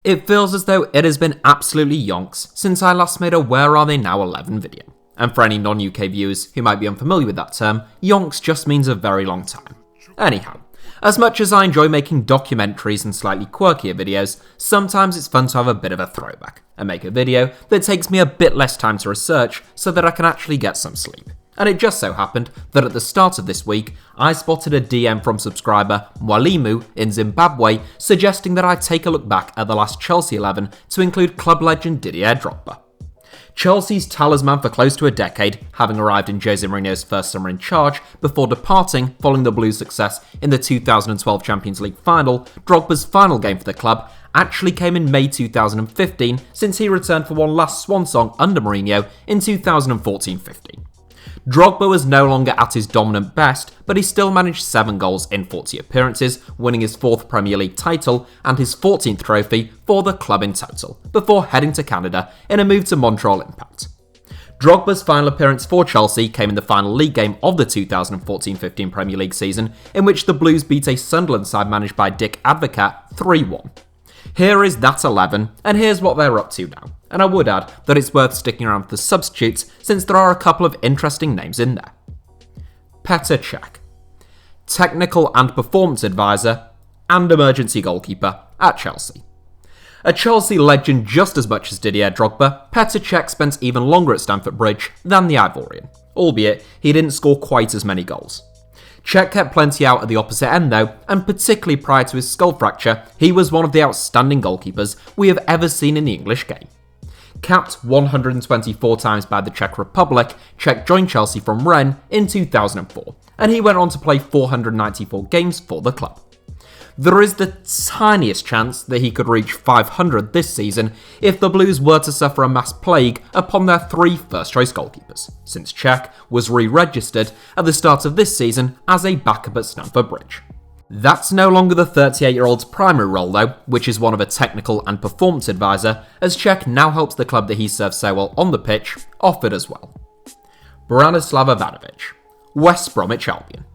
It feels as though it has been absolutely yonks since I last made a Where Are They Now 11 video. And for any non-UK viewers who might be unfamiliar with that term, yonks just means a very long time. Anyhow, as much as I enjoy making documentaries and slightly quirkier videos, sometimes it's fun to have a bit of a throwback and make a video that takes me a bit less time to research so that I can actually get some sleep. And it just so happened that at the start of this week, I spotted a DM from subscriber Mwalimu in Zimbabwe suggesting that I take a look back at the last Chelsea 11 to include club legend Didier Drogba. Chelsea's talisman for close to a decade, having arrived in Jose Mourinho's first summer in charge before departing following the Blues' success in the 2012 Champions League final, Drogba's final game for the club actually came in May 2015 since he returned for one last swan song under Mourinho in 2014-15. Drogba was no longer at his dominant best, but he still managed 7 goals in 40 appearances, winning his 4th Premier League title and his 14th trophy for the club in total, before heading to Canada in a move to Montreal Impact. Drogba's final appearance for Chelsea came in the final league game of the 2014-15 Premier League season, in which the Blues beat a Sunderland side managed by Dick Advocaat 3-1. Here is that 11, and here's what they're up to now. And I would add that it's worth sticking around for the substitutes since there are a couple of interesting names in there. Petr Cech, technical and performance advisor and emergency goalkeeper at Chelsea. A Chelsea legend just as much as Didier Drogba, Petr Cech spent even longer at Stamford Bridge than the Ivorian, albeit he didn't score quite as many goals. Cech kept plenty out at the opposite end though, and particularly prior to his skull fracture, he was one of the outstanding goalkeepers we have ever seen in the English game. Capped 124 times by the Czech Republic, Cech joined Chelsea from Rennes in 2004, and he went on to play 494 games for the club. There is the tiniest chance that he could reach 500 this season if the Blues were to suffer a mass plague upon their 3 first-choice goalkeepers, since Cech was re-registered at the start of this season as a backup at Stamford Bridge. That's no longer the 38-year-old's primary role though, which is one of a technical and performance advisor, as Cech now helps the club that he serves so well on the pitch off it as well. Branislav Ivanovic, West Bromwich Albion.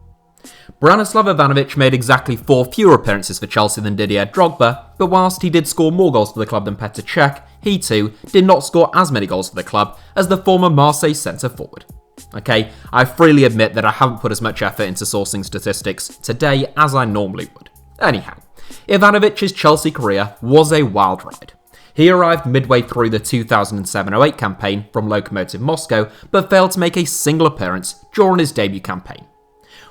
Branislav Ivanovic made exactly 4 fewer appearances for Chelsea than Didier Drogba, but whilst he did score more goals for the club than Petr Cech, he too did not score as many goals for the club as the former Marseille centre-forward. Okay, I freely admit that I haven't put as much effort into sourcing statistics today as I normally would. Anyhow, Ivanovic's Chelsea career was a wild ride. He arrived midway through the 2007-08 campaign from Lokomotiv Moscow, but failed to make a single appearance during his debut campaign.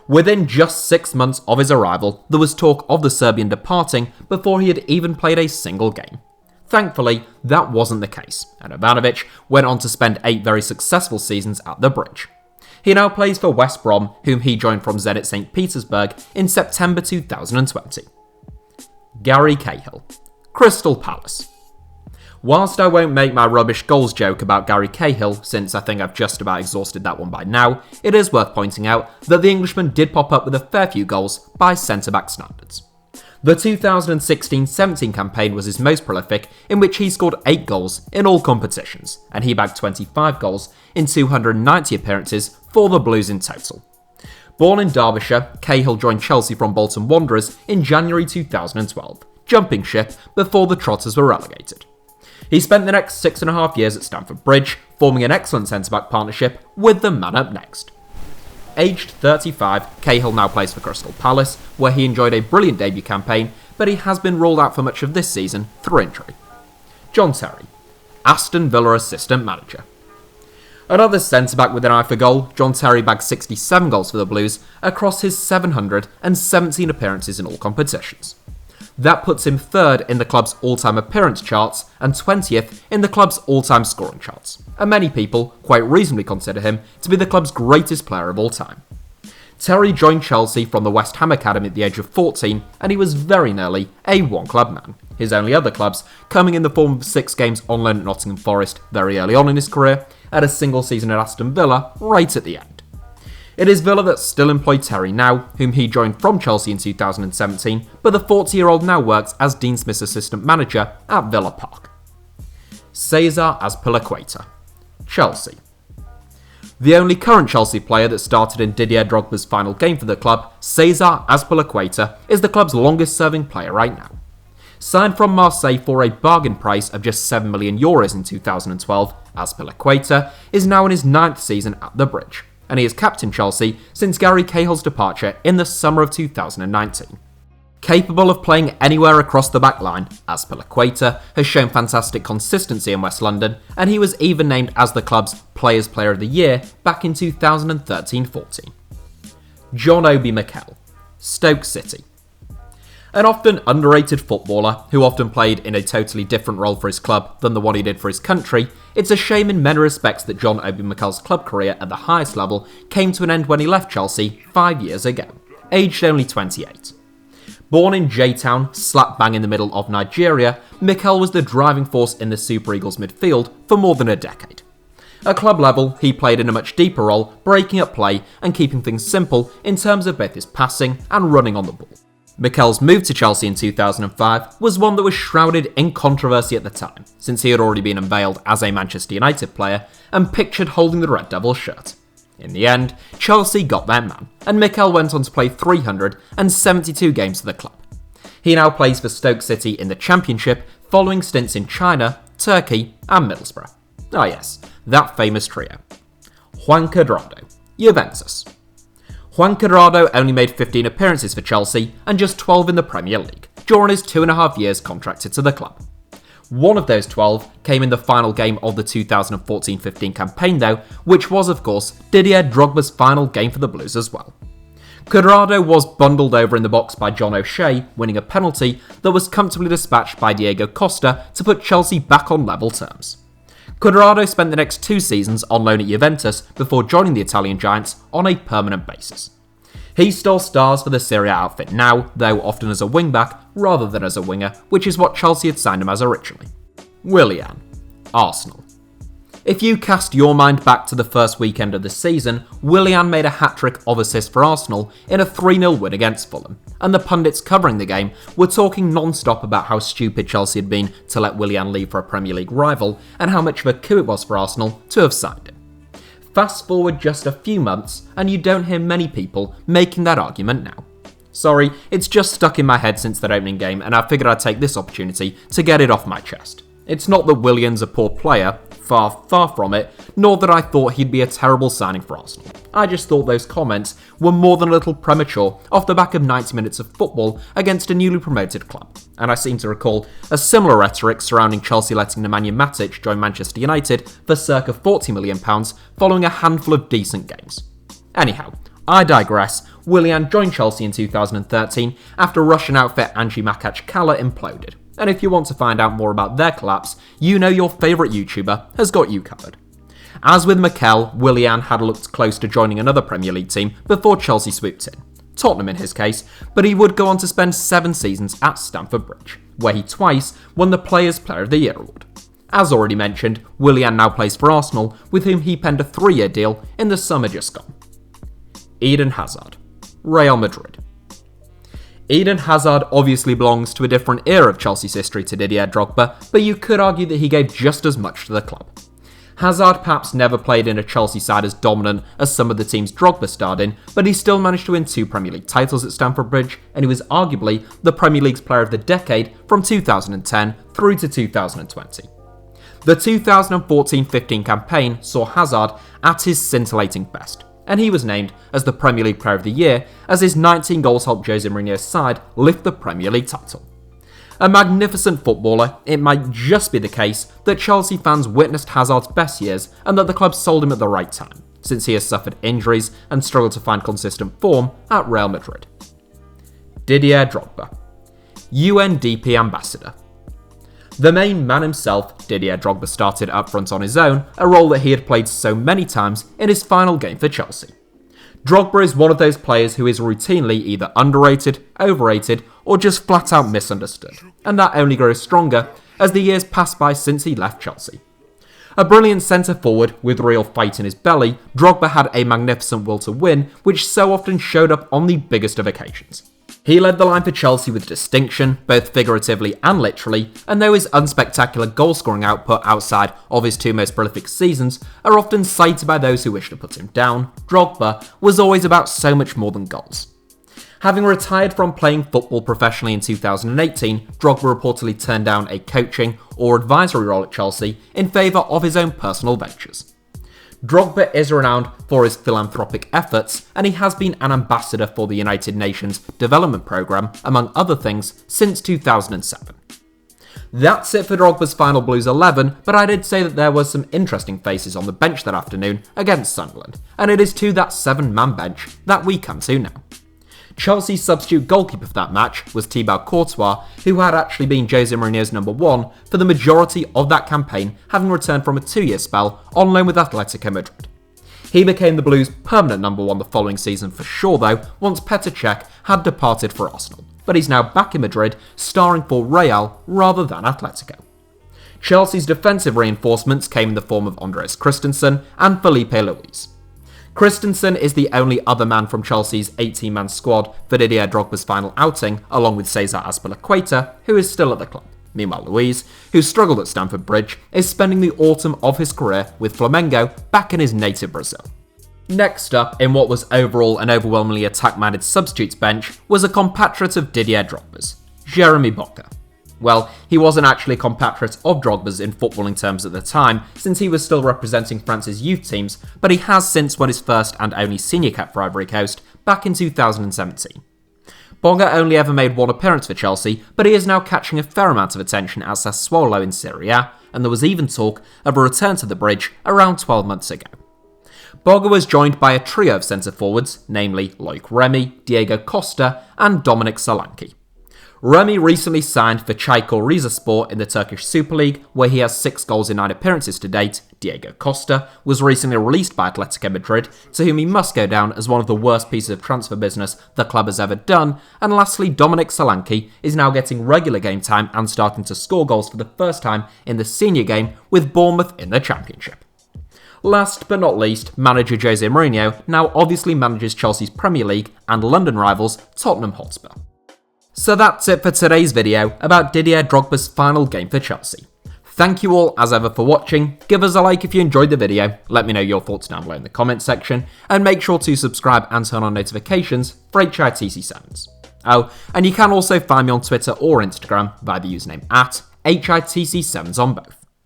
Within just 6 months of his arrival, there was talk of the Serbian departing before he had even played a single game. Thankfully, that wasn't the case, and Ivanovic went on to spend 8 very successful seasons at the Bridge. He now plays for West Brom, whom he joined from Zenit St. Petersburg in September 2020. Gary Cahill, Crystal Palace. Whilst I won't make my rubbish goals joke about Gary Cahill, since I think I've just about exhausted that one by now, it is worth pointing out that the Englishman did pop up with a fair few goals by centre-back standards. The 2016-17 campaign was his most prolific, in which he scored 8 goals in all competitions, and he bagged 25 goals in 290 appearances for the Blues in total. Born in Derbyshire, Cahill joined Chelsea from Bolton Wanderers in January 2012, jumping ship before the Trotters were relegated. He spent the next 6.5 years at Stamford Bridge, forming an excellent centre-back partnership with the man up next. Aged 35, Cahill now plays for Crystal Palace, where he enjoyed a brilliant debut campaign, but he has been ruled out for much of this season through injury. John Terry, Aston Villa assistant manager. Another centre-back with an eye for goal, John Terry bagged 67 goals for the Blues across his 717 appearances in all competitions. That puts him 3rd in the club's all-time appearance charts and 20th in the club's all-time scoring charts, and many people quite reasonably consider him to be the club's greatest player of all time. Terry joined Chelsea from the West Ham Academy at the age of 14, and he was very nearly a one-club man, his only other clubs coming in the form of 6 games on loan at Nottingham Forest very early on in his career, and a single season at Aston Villa right at the end. It is Villa that still employ Terry now, whom he joined from Chelsea in 2017, but the 40-year-old now works as Dean Smith's assistant manager at Villa Park. Cesar Azpilicueta, Chelsea. The only current Chelsea player that started in Didier Drogba's final game for the club, Cesar Azpilicueta, is the club's longest-serving player right now. Signed from Marseille for a bargain price of just €7 million in 2012, Azpilicueta is now in his 9th season at the Bridge, and he has captained Chelsea since Gary Cahill's departure in the summer of 2019. Capable of playing anywhere across the back line, Azpilicueta has shown fantastic consistency in West London, and he was even named as the club's Players' Player of the Year back in 2013-14. John Obi Mikel, Stoke City. An often underrated footballer who often played in a totally different role for his club than the one he did for his country, it's a shame in many respects that John Obi Mikel's club career at the highest level came to an end when he left Chelsea 5 years ago, aged only 28. Born in J-Town, slap bang in the middle of Nigeria, Mikel was the driving force in the Super Eagles midfield for more than a decade. At club level, he played in a much deeper role, breaking up play and keeping things simple in terms of both his passing and running on the ball. Mikel's move to Chelsea in 2005 was one that was shrouded in controversy at the time, since he had already been unveiled as a Manchester United player and pictured holding the Red Devils shirt. In the end, Chelsea got their man, and Mikel went on to play 372 games for the club. He now plays for Stoke City in the Championship, following stints in China, Turkey and Middlesbrough. Ah yes, that famous trio. Juanco Dorado, Juventus. Juanco Dorado only made 15 appearances for Chelsea and just 12 in the Premier League, during his 2.5 years contracted to the club. One of those 12 came in the final game of the 2014-15 campaign though, which was of course Didier Drogba's final game for the Blues as well. Dorado was bundled over in the box by John O'Shea, winning a penalty that was comfortably dispatched by Diego Costa to put Chelsea back on level terms. Dorado spent the next 2 seasons on loan at Juventus before joining the Italian Giants on a permanent basis. He still stars for the Serie A outfit now, though often as a wingback rather than as a winger, which is what Chelsea had signed him as originally. Willian, Arsenal. If you cast your mind back to the first weekend of the season, Willian made a hat-trick of assists for Arsenal in a 3-0 win against Fulham, and the pundits covering the game were talking non-stop about how stupid Chelsea had been to let Willian leave for a Premier League rival, and how much of a coup it was for Arsenal to have signed him. Fast forward just a few months, and you don't hear many people making that argument now. Sorry, it's just stuck in my head since that opening game, and I figured I'd take this opportunity to get it off my chest. It's not that Willian's a poor player, far from it, nor that I thought he'd be a terrible signing for Arsenal. I just thought those comments were more than a little premature off the back of 90 minutes of football against a newly promoted club, and I seem to recall a similar rhetoric surrounding Chelsea letting Nemanja Matic join Manchester United for circa £40 million following a handful of decent games. Anyhow, I digress. Willian joined Chelsea in 2013 after Russian outfit Anzhi Makachkala imploded. And if you want to find out more about their collapse, you know your favourite YouTuber has got you covered. As with Mikel, Willian had looked close to joining another Premier League team before Chelsea swooped in. Tottenham in his case, but he would go on to spend 7 seasons at Stamford Bridge, where he twice won the Players' Player of the Year award. As already mentioned, Willian now plays for Arsenal, with whom he penned a 3-year deal in the summer just gone. Eden Hazard, Real Madrid. Eden Hazard obviously belongs to a different era of Chelsea's history to Didier Drogba, but you could argue that he gave just as much to the club. Hazard perhaps never played in a Chelsea side as dominant as some of the teams Drogba starred in, but he still managed to win 2 Premier League titles at Stamford Bridge, and he was arguably the Premier League's Player of the Decade from 2010 through to 2020. The 2014-15 campaign saw Hazard at his scintillating best, and he was named as the Premier League Player of the Year as his 19 goals helped Jose Mourinho's side lift the Premier League title. A magnificent footballer, it might just be the case that Chelsea fans witnessed Hazard's best years and that the club sold him at the right time, since he has suffered injuries and struggled to find consistent form at Real Madrid. Didier Drogba, UNDP ambassador. The main man himself, Didier Drogba, started up front on his own, a role that he had played so many times in his final game for Chelsea. Drogba is one of those players who is routinely either underrated, overrated, or just flat out misunderstood, and that only grows stronger as the years pass by since he left Chelsea. A brilliant centre-forward with real fight in his belly, Drogba had a magnificent will to win, which so often showed up on the biggest of occasions. He led the line for Chelsea with distinction, both figuratively and literally, and though his unspectacular goal-scoring output outside of his 2 most prolific seasons are often cited by those who wish to put him down, Drogba was always about so much more than goals. Having retired from playing football professionally in 2018, Drogba reportedly turned down a coaching or advisory role at Chelsea in favour of his own personal ventures. Drogba is renowned for his philanthropic efforts, and he has been an ambassador for the United Nations Development Programme, among other things, since 2007. That's it for Drogba's final Blues 11, but I did say that there were some interesting faces on the bench that afternoon against Sunderland, and it is to that 7-man bench that we come to now. Chelsea's substitute goalkeeper for that match was Thibaut Courtois, who had actually been Jose Mourinho's number 1 for the majority of that campaign, having returned from a 2-year spell on loan with Atletico Madrid. He became the Blues' permanent number 1 the following season for sure though, once Petr Cech had departed for Arsenal, but he's now back in Madrid, starring for Real rather than Atletico. Chelsea's defensive reinforcements came in the form of Andreas Christensen and Felipe Luis. Christensen is the only other man from Chelsea's 18-man squad for Didier Drogba's final outing, along with Cesar Azpilicueta, who is still at the club. Meanwhile, Luis, who struggled at Stamford Bridge, is spending the autumn of his career with Flamengo back in his native Brazil. Next up, in what was overall an overwhelmingly attack-minded substitutes bench, was a compatriot of Didier Drogba's, Jeremy Boga. Well, he wasn't actually a compatriot of Drogba's in footballing terms at the time, since he was still representing France's youth teams, but he has since won his first and only senior cap for Ivory Coast back in 2017. Boga only ever made 1 appearance for Chelsea, but he is now catching a fair amount of attention at Sassuolo in Serie A, and there was even talk of a return to the bridge around 12 months ago. Boga was joined by a trio of centre-forwards, namely Loic Remy, Diego Costa and Dominic Solanke. Remy recently signed for Çaykur Rizespor in the Turkish Super League, where he has 6 goals in 9 appearances to date. Diego Costa was recently released by Atletico Madrid, to whom he must go down as one of the worst pieces of transfer business the club has ever done. And lastly, Dominic Solanke is now getting regular game time and starting to score goals for the first time in the senior game with Bournemouth in the Championship. Last but not least, manager Jose Mourinho now obviously manages Chelsea's Premier League and London rivals Tottenham Hotspur. So that's it for today's video about Didier Drogba's final game for Chelsea. Thank you all as ever for watching, give us a like if you enjoyed the video, let me know your thoughts down below in the comments section, and make sure to subscribe and turn on notifications for HITC Sevens. Oh, and you can also find me on Twitter or Instagram via the username @HITC Sevens on both.